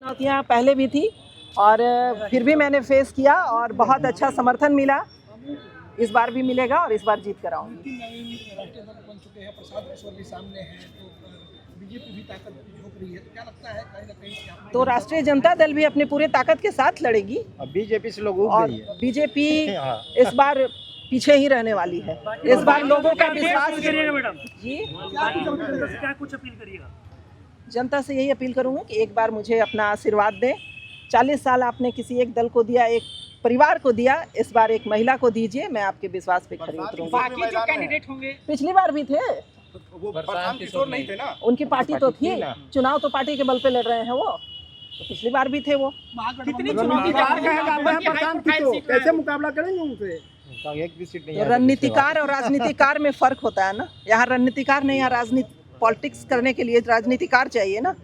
चुनौतियाँ पहले भी थी और फिर भी मैंने फेस किया और बहुत अच्छा समर्थन मिला। इस बार भी मिलेगा और इस बार जीत कर आऊंगी। राष्ट्रीय दल बन चुके हैं, प्रसाद किशोर भी सामने हैं, तो बीजेपी भी ताकत झोंक रही है, तो क्या लगता है कहीं ना कहीं तो राष्ट्रीय जनता दल भी अपने पूरे ताकत के साथ लड़ेगी बीजेपी से लोग और बीजेपी इस बार पीछे ही रहने वाली है। इस बार लोगों का विश्वास जी क्या कुछ अपील करिएगा? जनता से यही अपील करूंगी कि एक बार मुझे अपना आशीर्वाद दें। 40 साल आपने किसी एक दल को दिया, एक परिवार को दिया, इस बार एक महिला को दीजिए। मैं आपके विश्वास पे खरी उतरूंगी। बाकी जो कैंडिडेट होंगे पिछली बार भी थे, वो प्रशांत किशोर नहीं थे ना। उनकी पार्टी तो थी, चुनाव तो पार्टी के बल पे लड़ रहे हैं वो, तो पिछली बार भी थे वो। कितनी चुनौती कैसे मुकाबला करेंगे उनसे? एक भी सीट नहीं तो रणनीतिकार और राजनीतिकार में फर्क होता है ना। यहाँ रणनीतिकार नहीं, यहाँ राजनीति पॉलिटिक्स करने के लिए राजनीतिकार चाहिए ना।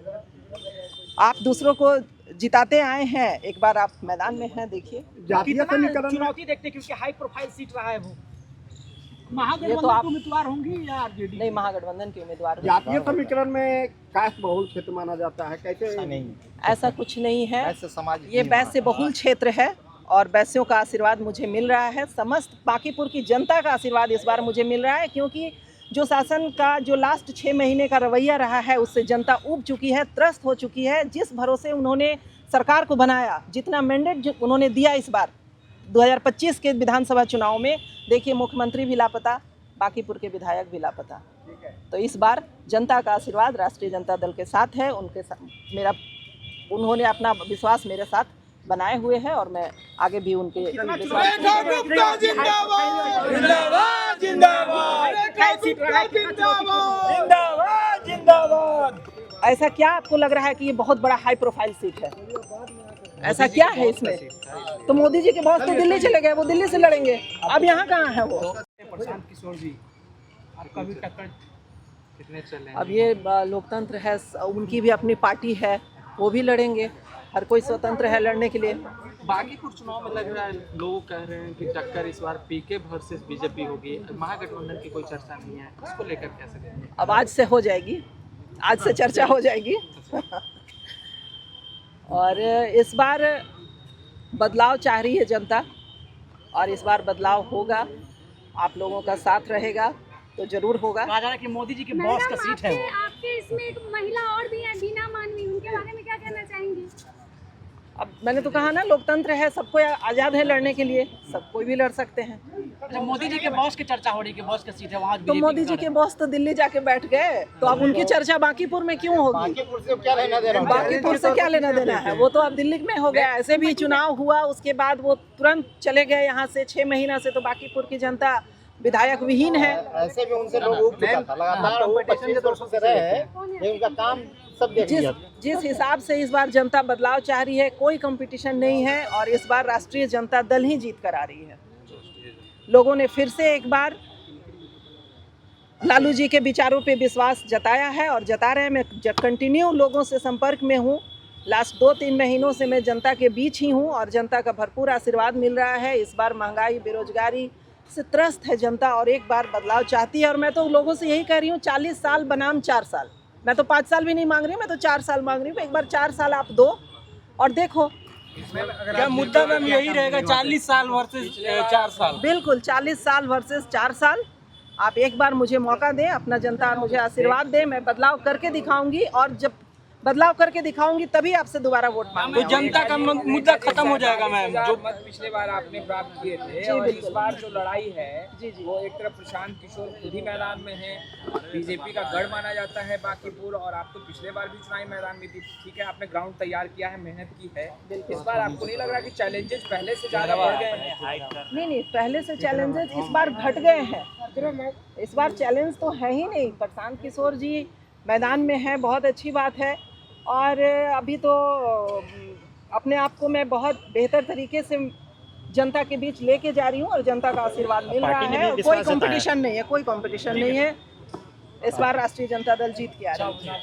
आप दूसरों को जिताते आए हैं, एक बार आप मैदान में हैं, देखिए। जातीय समीकरण चुनौती देखते हैं क्योंकि हाई प्रोफाइल सीट रहा है वो। ये तो महागठबंधन आप के उम्मीदवार होंगी या आरजेडी? नहीं, महागठबंधन के उम्मीदवार हैं। जातीय समीकरण में कास्ट बहुल क्षेत्र माना जाता है, कैसे नहीं ऐसा कुछ नहीं है। ऐसे समाज ये वैश्य बहुल क्षेत्र है और वैश्यों का आशीर्वाद मुझे मिल रहा है। समस्त बांकीपुर की जनता का आशीर्वाद इस बार मुझे मिल रहा है, क्योंकि जो शासन का जो लास्ट 6 महीने का रवैया रहा है उससे जनता ऊब चुकी है, त्रस्त हो चुकी है। जिस भरोसे उन्होंने सरकार को बनाया, जितना मैंडेट उन्होंने दिया इस बार 2025 के विधानसभा चुनाव में, देखिए मुख्यमंत्री भी लापता, बांकीपुर के विधायक भी लापता। तो इस बार जनता का आशीर्वाद राष्ट्रीय जनता दल के साथ है। उन्होंने अपना विश्वास मेरे साथ बनाए हुए हैं और मैं आगे भी उनके ऐसा क्या आपको लग रहा है कि ये बहुत बड़ा हाई प्रोफाइल सीट है? ऐसा क्या है इसमें? तो मोदी जी के बॉस तो दिल्ली चले गए, वो दिल्ली से लड़ेंगे। अब यहाँ कहाँ है वो? प्रशांत किशोर जी आपका भी टक्कर कितने चले? अब ये लोकतंत्र है, उनकी भी अपनी पार्टी है, वो भी लड़ेंगे। हर कोई स्वतंत्र है लड़ने के लिए। बांकीपुर चुनाव में लग रहा है, लोग कह रहे हैं कि टक्कर इस बार पीके वर्सेस बीजेपी होगी। महागठबंधन की कोई चर्चा नहीं है, इसको लेकर कैसे देखेंगे? अब आज से हो जाएगी, आज से चर्चा हो जाएगी। और इस बार बदलाव चाह रही है जनता और इस बार बदलाव होगा। आप लोगों का साथ रहेगा तो जरूर होगा। कहा जा रहा है कि मोदी जी के बॉस का सीट है वो। आपके इसमें एक महिला और भी है, बीना मानवी, उनके बारे में क्या कहना चाहेंगी? अब मैंने तो कहा ना, लोकतंत्र है, सबको आज़ाद है लड़ने के लिए, सब कोई भी लड़ सकते हैं। अच्छा, मोदी जी के बॉस की चर्चा हो रही है कि बॉस का सीट है वहाँ। तो मोदी जी के बॉस तो दिल्ली जाके बैठ गए, तो अब उनकी चर्चा बांकीपुर में क्यों होगी? बांकीपुर से क्या लेना देना? बांकीपुर से क्या लेना देना है? वो तो अब दिल्ली में हो गया। ऐसे भी चुनाव हुआ, उसके बाद वो तुरंत चले गए यहाँ से। 6 महीना से तो बांकीपुर की जनता विधायक विहीन है। ऐसे भी उनसे लोग उब चुका था, लगातार वो 25 वर्षों से रहे हैं, लेकिन उनका काम सब देख लिया। जिस हिसाब से इस बार जनता बदलाव चाह रही है, कोई कंपटीशन नहीं है और इस बार राष्ट्रीय जनता दल ही जीत कर आ रही है। लोगों ने फिर से एक बार लालू जी के विचारों पे विश्वास जताया है और जता रहे हैं। मैं कंटिन्यू लोगों से संपर्क में हूँ। लास्ट 2-3 महीनों से मैं जनता के बीच ही हूँ और जनता का भरपूर आशीर्वाद मिल रहा है। इस बार महंगाई, बेरोजगारी से त्रस्त है जनता और एक बार बदलाव चाहती है। और मैं तो लोगों से यही कह रही हूँ, 40 साल बनाम 4 साल। मैं तो 5 साल भी नहीं मांग रही हूँ, मैं तो 4 साल मांग रही हूँ। एक बार 4 साल आप दो और देखो। क्या मुद्दा मैम यही रहेगा, 40 साल वर्सेस 4 साल? बिल्कुल, 40 साल वर्सेस 4 साल। आप एक बार मुझे मौका दें, अपना जनता मुझे आशीर्वाद दें, मैं बदलाव करके दिखाऊंगी और जब बदलाव करके दिखाऊंगी तभी आपसे दोबारा वोट मांगूंगी। तो जनता का मुद्दा खत्म हो जाएगा मैम। जो मत पिछले बार आपने प्राप्त किए थे और इस बार जो लड़ाई है वो एक तरफ प्रशांत किशोर खुद ही मैदान में है, बीजेपी का गढ़ माना जाता है बांकीपुर, और आप तो पिछले बार भी चुनावी मैदान में थी। ठीक है, आपने ग्राउंड तैयार किया है, मेहनत की है। इस बार आपको नहीं लग रहा कि चैलेंजेस पहले से ज्यादा बढ़ गए हैं? नहीं, पहले से चैलेंजेस इस बार घट गए हैं। इस बार चैलेंज तो है ही नहीं। प्रशांत किशोर जी मैदान में है, बहुत अच्छी बात है। और अभी तो अपने आप को मैं बहुत बेहतर तरीके से जनता के बीच लेके जा रही हूँ और जनता का आशीर्वाद मिल रहा है। और कोई कंपटीशन नहीं है, कोई कंपटीशन नहीं है। इस बार राष्ट्रीय जनता दल जीत के आ रही है।